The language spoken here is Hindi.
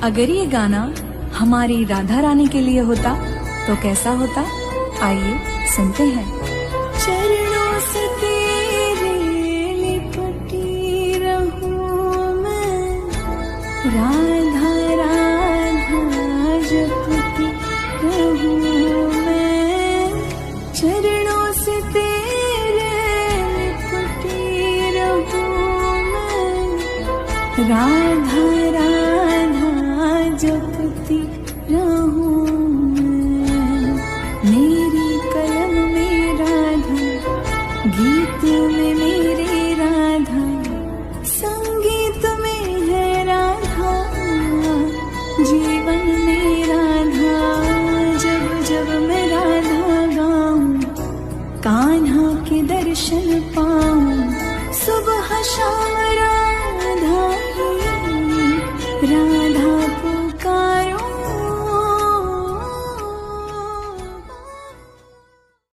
अगर ये गाना हमारी राधा रानी के लिए होता तो कैसा होता, आइए सुनते हैं। चरणों से तेरे लिपटी रहूं मैं, राधा राधा जपती रहूं मैं। चरणों से तेरे लिपटी रहूं मैं, राधा